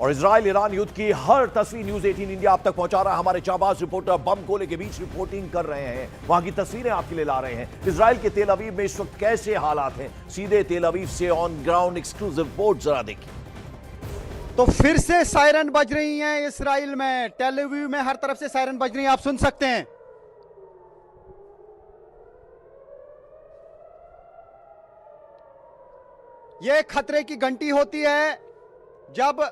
और Israel Iran युद्ध की हर तस्वीर न्यूज 18 इंडिया आप तक पहुंचा रहा है। हमारे जाबाज रिपोर्टर बम गोले के बीच रिपोर्टिंग कर रहे हैं, वहां की तस्वीरें आपके लिए ला रहे हैं। इजराइल के तेल अवीव में इस वक्त कैसे हालात हैं, सीधे तेल अवीव से ऑन ग्राउंड एक्सक्लूसिव रिपोर्ट जरा देखिए। तो फिर से सायरन बज रही हैं इजराइल में, टेल अवीव में हर तरफ से सायरन बज रही हैं, आप सुन सकते हैं। यह खतरे की घंटी होती है जब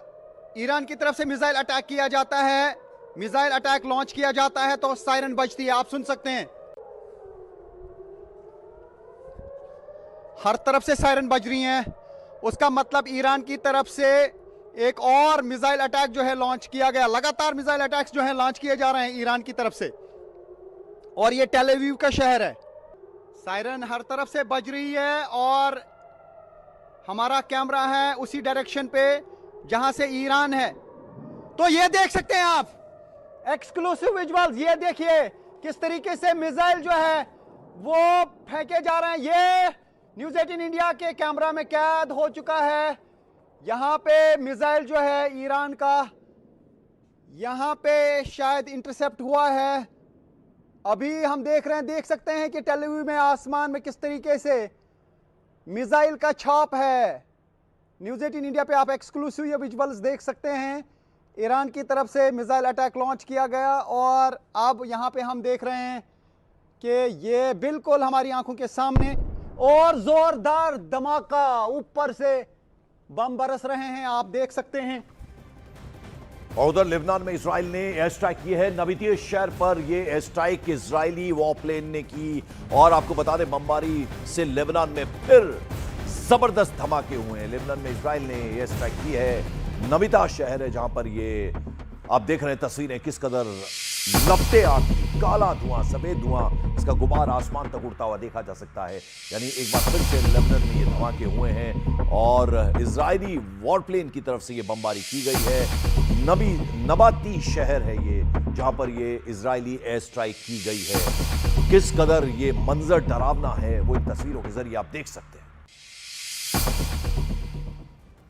ईरान की तरफ से मिसाइल अटैक किया जाता है, मिसाइल अटैक लॉन्च किया जाता है तो सायरन बजती है, आप सुन सकते हैं। हर तरफ से सायरन बज रही हैं, उसका मतलब ईरान की तरफ से एक और मिसाइल अटैक जो है लॉन्च किया गया। लगातार मिसाइल अटैक्स जो है लॉन्च किए जा रहे हैं ईरान की तरफ से, और ये टेल अवीव का शहर है। सायरन हर तरफ से बज रही है और हमारा कैमरा है उसी डायरेक्शन पे जहां से ईरान है। तो ये देख सकते हैं आप एक्सक्लूसिव विजुअल्स, ये देखिए किस तरीके से मिसाइल जो है वो फेंके जा रहे हैं। ये न्यूज 18 इंडिया के कैमरा में कैद हो चुका है। यहां पे मिसाइल जो है ईरान का यहां पे शायद इंटरसेप्ट हुआ है। अभी हम देख रहे हैं, देख सकते हैं कि टेल अवीव में आसमान में किस तरीके से मिसाइल का छाप है। न्यूज 18 इंडिया पे आप एक्सक्लूसिव ये विजुअल्स देख सकते हैं। ईरान की तरफ से मिसाइल अटैक लॉन्च किया गया और अब यहाँ पे हम देख रहे हैं कि ये बिल्कुल हमारी आंखों के सामने, और जोरदार धमाका, ऊपर से बम बरस रहे हैं, आप देख सकते हैं। और उधर लेबनान में इजराइल ने एयर स्ट्राइक की है। नबीतीय शहर पर यह एयर स्ट्राइक इजरायली वॉरप्लेन ने की, और आपको बता दें बमबारी से लेबनान में फिर जबरदस्त धमाके हुए हैं। लेबनान में इजराइल ने एयर स्ट्राइक की है। नबीता शहर है जहां पर ये आप देख रहे हैं तस्वीरें, किस कदर लपटे आती, काला धुआं, सफेद धुआं, इसका गुबार आसमान तक उड़ता हुआ देखा जा सकता है। यानी एक बार फिर से लेबनान में ये धमाके हुए हैं और इजरायली वॉरप्लेन की तरफ से ये बमबारी की गई है। नबाती शहर है ये जहां पर ये इजरायली एयर स्ट्राइक की गई है। किस कदर ये मंजर डरावना है वो इन तस्वीरों के जरिए आप देख सकते हैं।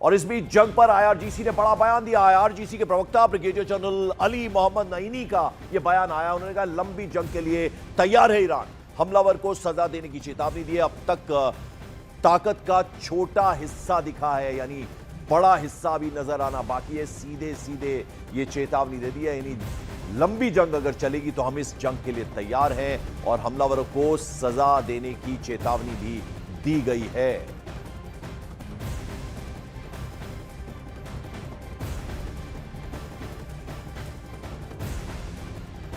और इस बीच जंग पर आईआरजीसी ने बड़ा बयान दिया। आईआरजीसी के प्रवक्ता ब्रिगेडियर जनरल अली मोहम्मद नईनी का यह बयान आया। उन्होंने कहा लंबी जंग के लिए तैयार है ईरान, हमलावर को सजा देने की चेतावनी दी है। अब तक ताकत का छोटा हिस्सा दिखा है, यानी बड़ा हिस्सा भी नजर आना बाकी है। सीधे सीधे ये चेतावनी दे दी है, यानी लंबी जंग अगर चलेगी तो हम इस जंग के लिए तैयार हैं, और हमलावरों को सजा देने की चेतावनी भी दी गई है।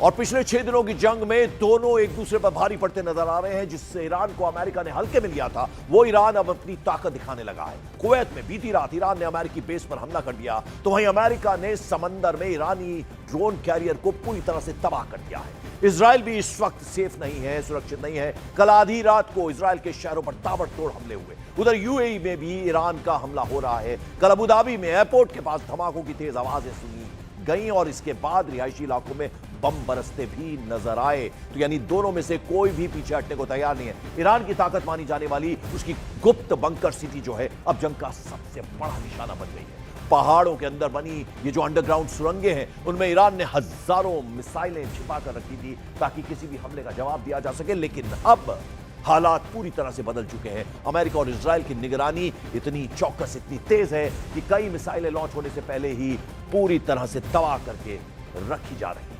और पिछले 6 दिनों की जंग में दोनों एक दूसरे पर भारी पड़ते नजर आ रहे हैं। जिससे ईरान को अमेरिका ने हल्के में लिया था, वो ईरान अब अपनी ताकत दिखाने लगा है। कुवैत में बीती रात ईरान ने अमेरिकी बेस पर हमला कर दिया, तो वहीं अमेरिका ने समंदर में ईरानी ड्रोन कैरियर को पूरी तरह से तबाह कर दिया है। इजराइल भी इस वक्त सेफ नहीं है, सुरक्षित नहीं है। कल आधी रात को इजराइल के शहरों पर ताबड़तोड़ हमले हुए। उधर यूएई में भी ईरान का हमला हो रहा है। कल अबुधाबी में एयरपोर्ट के पास धमाकों की तेज आवाजें सुनी गई और इसके बाद रिहायशी इलाकों में बम बरसते भी नजर आए। तो यानी दोनों में से कोई भी पीछे हटने को तैयार नहीं है। ईरान की ताकत मानी जाने वाली उसकी गुप्त बंकर सिटी जो है अब जंग का सबसे बड़ा निशाना बन गई है। पहाड़ों के अंदर बनी ये जो अंडरग्राउंड सुरंगें हैं, उनमें ईरान ने हजारों मिसाइलें छिपा कर रखी थी ताकि किसी भी हमले का जवाब दिया जा सके। लेकिन अब हालात पूरी तरह से बदल चुके हैं। अमेरिका और इजराइल की निगरानी इतनी चौकस, इतनी तेज है कि कई मिसाइलें लॉन्च होने से पहले ही पूरी तरह से तबाह करके रखी जा रही है।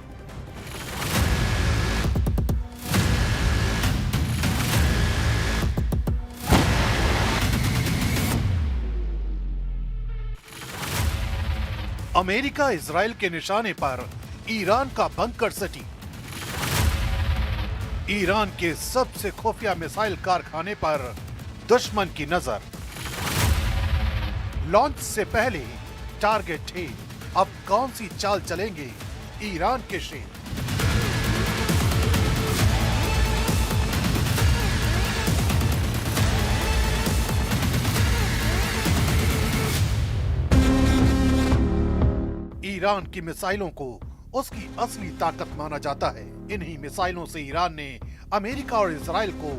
अमेरिका इजराइल के निशाने पर ईरान का बंकर सिटी, ईरान के सबसे खुफिया मिसाइल कारखाने पर दुश्मन की नजर, लॉन्च से पहले टारगेट है। अब कौन सी चाल चलेंगे ईरान के शेर? ईरान की मिसाइलों को उसकी असली ताकत माना जाता है। इन्हीं मिसाइलों से ईरान ने अमेरिका और इजराइल को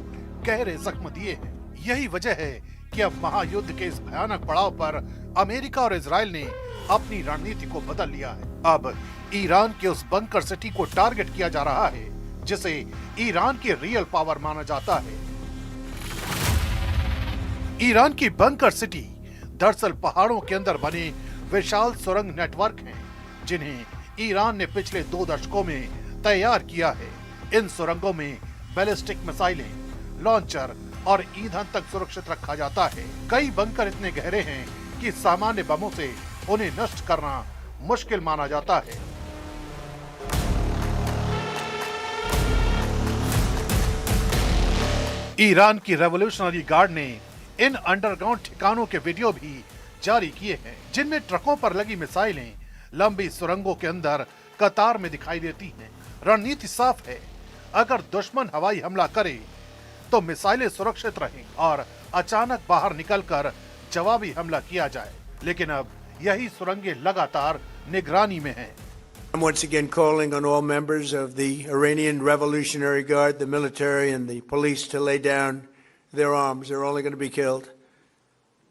गहरे जख्म दिए हैं। यही वजह है कि अब महायुद्ध के इस भयानक पड़ाव पर अमेरिका और इजराइल ने अपनी रणनीति को बदल लिया है। अब ईरान के उस बंकर सिटी को टारगेट किया जा रहा है जिसे ईरान की रियल पावर माना जाता है। ईरान की बंकर सिटी दरअसल पहाड़ों के अंदर बने विशाल सुरंग नेटवर्क हैं, जिन्हें ईरान ने पिछले 2 दशकों में तैयार किया है। इन सुरंगों में बैलिस्टिक मिसाइलें, लॉन्चर और ईंधन तक सुरक्षित रखा जाता है। कई बंकर इतने गहरे हैं कि सामान्य बमों से उन्हें नष्ट करना मुश्किल माना जाता है। ईरान की रेवोल्यूशनरी गार्ड ने इन अंडरग्राउंड ठिकानों के वीडियो भी जारी किए हैं, जिनमें ट्रकों पर लगी मिसाइलें लंबी सुरंगों के अंदर कतार में दिखाई देती हैं। रणनीति साफ है, अगर दुश्मन हवाई हमला करे तो मिसाइलें सुरक्षित रहें और अचानक बाहर निकलकर जवाबी हमला किया जाए। लेकिन अब यही सुरंगें लगातार निगरानी में हैं। I'm once again calling on all members of the Iranian Revolutionary Guard, the military and the police to lay down their arms. They're only going to be killed.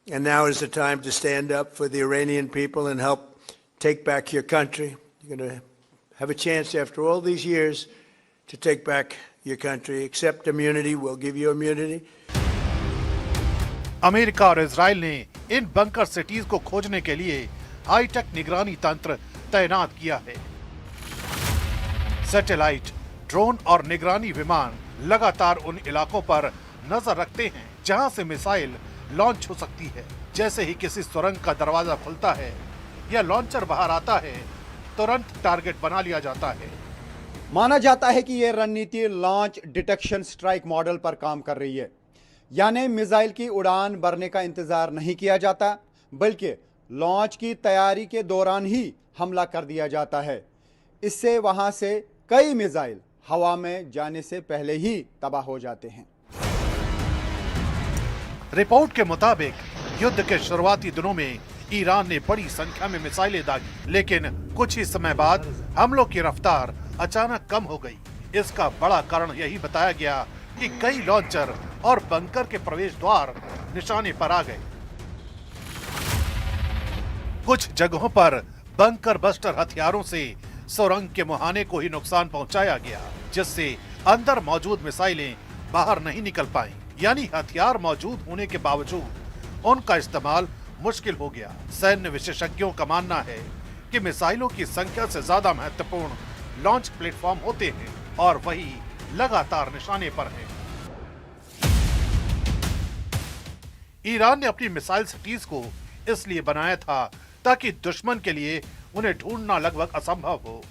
And now is the time to stand up for the Iranian people and help take back your country. You're going to have a chance after all these years to take back your country. Accept immunity. We'll give you immunity. America और Israel ने इन bunker cities को खोजने के लिए hi tech निगरानी तंत्र तैनात किया है। सैटेलाइट, ड्रोन और निगरानी विमान लगातार उन इलाकों पर नजर रखते हैं जहां से मिसाइल लॉन्च हो सकती है। जैसे ही किसी सुरंग का दरवाजा खुलता है या लॉन्चर बाहर आता है, तुरंत टारगेट बना लिया जाता है। माना जाता है कि यह रणनीति लॉन्च डिटेक्शन स्ट्राइक मॉडल पर काम कर रही है, यानी मिसाइल की उड़ान भरने का इंतजार नहीं किया जाता, बल्कि लॉन्च की तैयारी के दौरान ही हमला कर दिया जाता है। इससे वहां से कई मिसाइल हवा में जाने से पहले ही तबाह हो जाते हैं। रिपोर्ट के मुताबिक युद्ध के शुरुआती दिनों में ईरान ने बड़ी संख्या में मिसाइलें दागी, लेकिन कुछ ही समय बाद हमलों की रफ्तार अचानक कम हो गई। इसका बड़ा कारण यही बताया गया कि कई लॉन्चर और बंकर के प्रवेश द्वार निशाने पर आ गए। कुछ जगहों पर बंकर बस्टर हथियारों से सुरंग के मुहाने को ही नुकसान पहुंचाया गया, जिससे अंदर मौजूद मिसाइलें बाहर नहीं निकल पाईं। यानी हथियार मौजूद होने के बावजूद उनका इस्तेमाल मुश्किल हो गया। सैन्य विशेषज्ञों का मानना है कि मिसाइलों की संख्या से ज्यादा महत्वपूर्ण लॉन्च प्लेटफॉर्म होते हैं और वही लगातार निशाने पर हैं। ईरान ने अपनी मिसाइल सिटीज को इसलिए बनाया था ताकि दुश्मन के लिए उन्हें ढूंढना लगभग असंभव हो।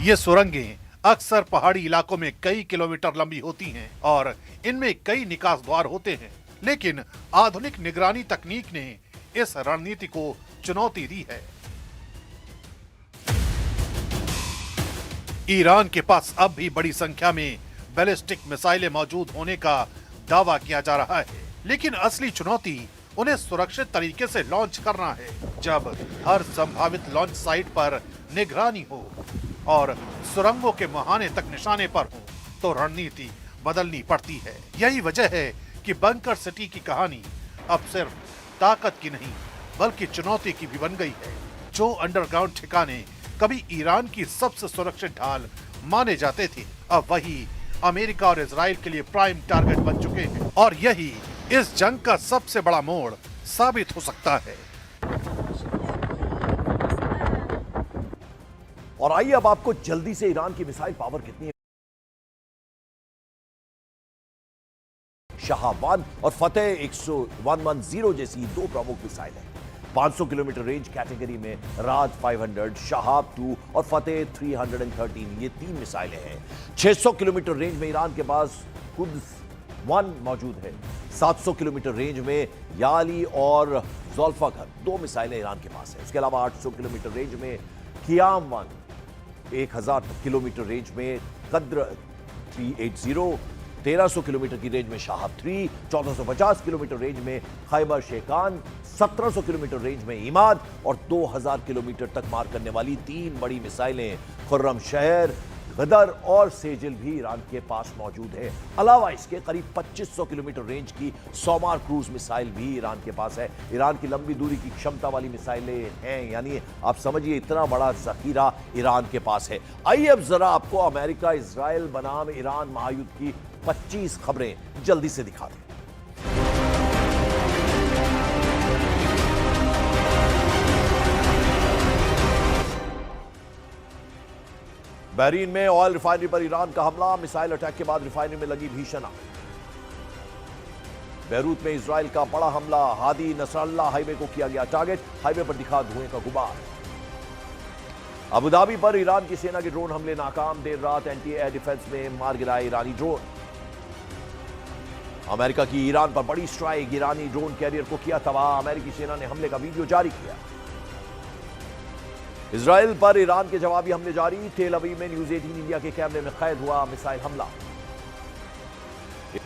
ये सुरंगें अक्सर पहाड़ी इलाकों में कई किलोमीटर लंबी होती हैं और इनमें कई निकास द्वार होते हैं, लेकिन आधुनिक निगरानी तकनीक ने इस रणनीति को चुनौती दी है। ईरान के पास अब भी बड़ी संख्या में बैलिस्टिक मिसाइलें मौजूद होने का दावा किया जा रहा है, लेकिन असली चुनौती उन्हें सुरक्षित तरीके से लॉन्च करना है। जब हर संभावित लॉन्च साइट पर निगरानी हो और सुरंगों के मुहाने तक निशाने पर हो, तो रणनीति बदलनी पड़ती है। यही वजह है कि बंकर सिटी की कहानी अब सिर्फ ताकत की नहीं बल्कि चुनौती की भी बन गई है। जो अंडरग्राउंड ठिकाने कभी ईरान की सबसे सुरक्षित ढाल माने जाते थे, अब वही अमेरिका और इजराइल के लिए प्राइम टारगेट बन चुके हैं और यही इस जंग का सबसे बड़ा मोड़ साबित हो सकता है। और आइए अब आपको जल्दी से ईरान की मिसाइल पावर कितनी है। शाह-1 और फतेह 110 जैसी 2 प्रमुख मिसाइल हैं। 500 किलोमीटर रेंज कैटेगरी में राज 500, शहाब-2 और फतेह 313 ये 3 मिसाइलें हैं। 600 किलोमीटर रेंज में ईरान के पास कुद्स-1 मौजूद है। 700 किलोमीटर रेंज में याली और ज़ुल्फ़िकार 2 मिसाइलें ईरान के पास है। इसके अलावा 800 किलोमीटर रेंज में क़ियाम-1, 1000 किलोमीटर रेंज में कद्र 380, 1300 किलोमीटर की रेंज में शाहाब-3, 1450 किलोमीटर रेंज में खैबर शेखान, 1700 किलोमीटर रेंज में इमाद और 2000 किलोमीटर तक मार करने वाली 3 बड़ी मिसाइलें खुर्रम शहर, गदर और सेजिल भी ईरान के पास मौजूद है। अलावा इसके करीब 2500 किलोमीटर रेंज की सोमार क्रूज मिसाइल भी ईरान के पास है। ईरान की लंबी दूरी की क्षमता वाली मिसाइलें हैं, यानी आप समझिए इतना बड़ा जखीरा ईरान के पास है। आइए अब जरा आपको अमेरिका इजराइल बनाम ईरान महायुद्ध की 25 खबरें जल्दी से दिखा दें। बहरीन में ऑयल रिफाइनरी पर ईरान का हमला, मिसाइल अटैक के बाद रिफाइनरी में लगी भीषण आग। बैरूत में इजराइल का बड़ा हमला, हादी नसरल्ला हाईवे को किया गया टारगेट, हाईवे पर दिखा धुएं का गुबार। अबुधाबी पर ईरान की सेना के ड्रोन हमले नाकाम, देर रात एंटी एयर डिफेंस में मार गिराए ईरानी ड्रोन। अमेरिका की ईरान पर बड़ी स्ट्राइक, ईरानी ड्रोन कैरियर को किया तबाह, अमेरिकी सेना ने हमले का वीडियो जारी किया। इजराइल पर ईरान के जवाबी हमले जारी, तेल अवीव में न्यूज 18 इंडिया के कैमरे में कैद हुआ मिसाइल हमला।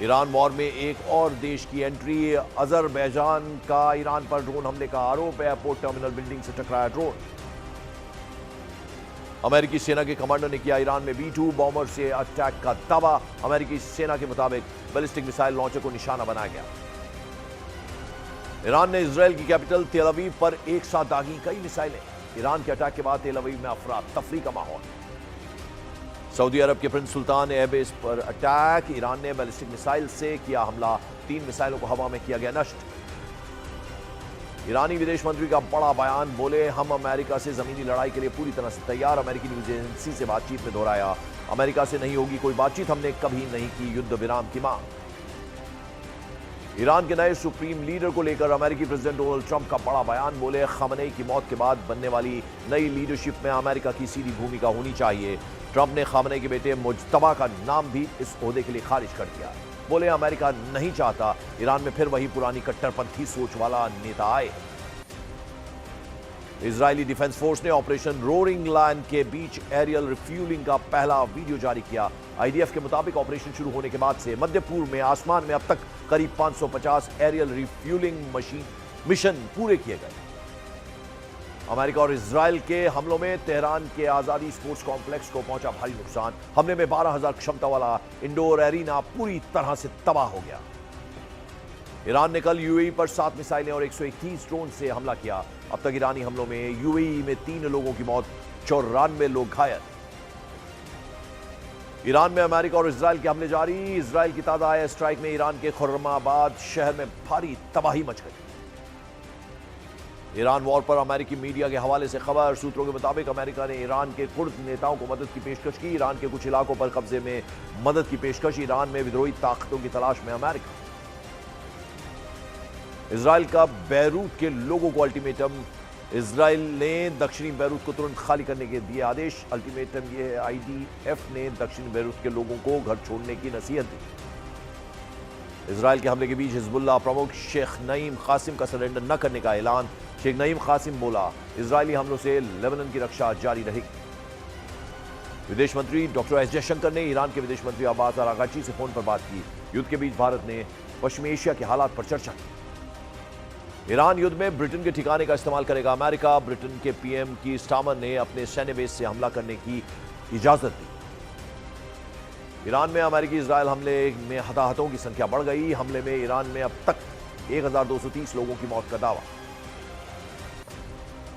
ईरान वॉर में एक और देश की एंट्री, अजरबैजान का ईरान पर ड्रोन हमले का आरोप, एयरपोर्ट टर्मिनल बिल्डिंग से टकराया ड्रोन। अमेरिकी सेना के कमांडर ने किया ईरान में B-2 बॉम्बर से अटैक का दावा, अमेरिकी सेना के मुताबिक बैलिस्टिक मिसाइल लॉन्चर को निशाना बनाया गया। ईरान ने इजराइल की कैपिटल तेल अवीव पर एक साथ दागी कई मिसाइलें, ईरान के अटैक के बाद तेल अवीव में अफरा तफरी का माहौल। सऊदी अरब के प्रिंस सुल्तान एयरबेस पर अटैक, ईरान ने बैलिस्टिक मिसाइल से किया हमला, 3 मिसाइलों को हवा में किया गया नष्ट। ईरानी विदेश मंत्री का बड़ा बयान, बोले हम अमेरिका से जमीनी लड़ाई के लिए पूरी तरह से तैयार, अमेरिकी न्यूज एजेंसी से बातचीत में दोहराया, अमेरिका से नहीं होगी कोई बातचीत, हमने कभी नहीं की युद्ध विराम की मांग। ईरान के नए सुप्रीम लीडर को लेकर अमेरिकी प्रेसिडेंट डोनाल्ड ट्रंप का बड़ा बयान, बोले खamenei की मौत के बाद बनने वाली नई लीडरशिप में अमेरिका की सीधी भूमिका होनी चाहिए। ट्रंप ने खamenei के बेटे मुज्तबा का नाम भी इस ओहदे के लिए खारिज कर दिया, बोले अमेरिका नहीं चाहता ईरान में फिर वही पुरानी कट्टरपंथी सोच वाला नेता आए। इजरायली डिफेंस फोर्स ने ऑपरेशन रोरिंग लायन के बीच एरियल रिफ्यूलिंग का पहला वीडियो जारी किया। आईडीएफ के मुताबिक ऑपरेशन शुरू होने के बाद से मध्य पूर्व में आसमान में अब तक करीब 550 एरियल रिफ्यूलिंग मिशन पूरे किए गए। अमेरिका और इजराइल के हमलों में तेहरान के आजादी स्पोर्ट्स कॉम्प्लेक्स को पहुंचा भारी नुकसान, हमले में 12,000 क्षमता वाला इंडोर एरिना पूरी तरह से तबाह हो गया। ईरान ने कल यूएई पर 7 मिसाइलें और 131 ड्रोन से हमला किया। अब तक ईरानी हमलों में यूएई में 3 लोगों की मौत, 94 लोग घायल। ईरान में अमेरिका और इजराइल के हमले जारी, इजराइल की ताजा एयर स्ट्राइक में ईरान के खुर्रमाबाद शहर में भारी तबाही मच गई। ईरान वॉर पर अमेरिकी मीडिया के हवाले से खबर, सूत्रों के मुताबिक अमेरिका ने ईरान के कुर्द नेताओं को मदद की पेशकश की, ईरान के कुछ इलाकों पर कब्जे में मदद की पेशकश, ईरान में विद्रोही ताकतों की तलाश में अमेरिका। इजराइल का बैरूत के लोगों को अल्टीमेटम, इजराइल ने दक्षिणी बैरूत को तुरंत खाली करने के दिए आदेश, अल्टीमेटम ये आईडीएफ ने दक्षिणी बैरूत के लोगों को घर छोड़ने की नसीहत दी। इजराइल के हमले के बीच हिजबुल्लाह प्रमुख शेख नईम कासिम का सरेंडर न करने का ऐलान, शेख नईम कासिम बोला इजरायली हमलों से लेबनान की रक्षा जारी रहेगी। विदेश मंत्री डॉक्टर एस जयशंकर ने ईरान के विदेश मंत्री अब्बास अरागची से फोन पर बात की, युद्ध के बीच भारत ने पश्चिमी एशिया के हालात पर चर्चा की। ईरान युद्ध में ब्रिटेन के ठिकाने का इस्तेमाल करेगा अमेरिका, ब्रिटेन के पीएम की स्टामर ने अपने सैन्य बेस से हमला करने की इजाजत दी। ईरान में अमेरिकी इजराइल हमले में हताहतों की संख्या बढ़ गई, हमले में ईरान में अब तक 1230 लोगों की मौत का दावा।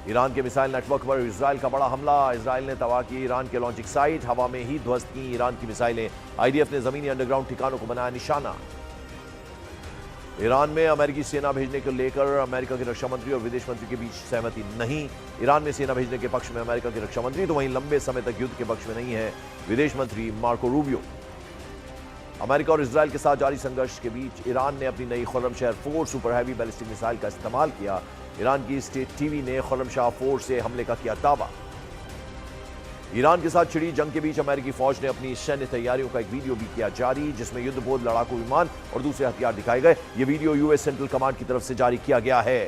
ईरान के मिसाइल नेटवर्क पर इजराइल का बड़ा हमला, इजराइल ने तबाह की ईरान के लॉन्चिंग साइट, हवा में ही ध्वस्त की ईरान की मिसाइलें, आईडीएफ ने जमीनी अंडरग्राउंड ठिकानों को बनाया निशाना। ईरान में अमेरिकी सेना भेजने को लेकर अमेरिका के रक्षा मंत्री और विदेश मंत्री के बीच सहमति नहीं, ईरान में सेना भेजने के पक्ष में अमेरिका के रक्षा मंत्री, तो वहीं लंबे समय तक युद्ध के पक्ष में नहीं है विदेश मंत्री मार्को रूबियो। अमेरिका और इजराइल के साथ जारी संघर्ष के बीच ईरान ने अपनी नई Khorramshahr 4 super heavy ballistic missile का इस्तेमाल किया, ईरान की स्टेट टीवी ने खुर्रमशाह 4 से हमले का किया दावा। ईरान के साथ छिड़ी जंग के बीच अमेरिकी फौज ने अपनी सैन्य तैयारियों का एक वीडियो भी किया जारी, जिसमें युद्धपोत लड़ाकू विमान और दूसरे हथियार दिखाए गए। ये वीडियो यूएस सेंट्रल कमांड की तरफ से जारी किया गया है।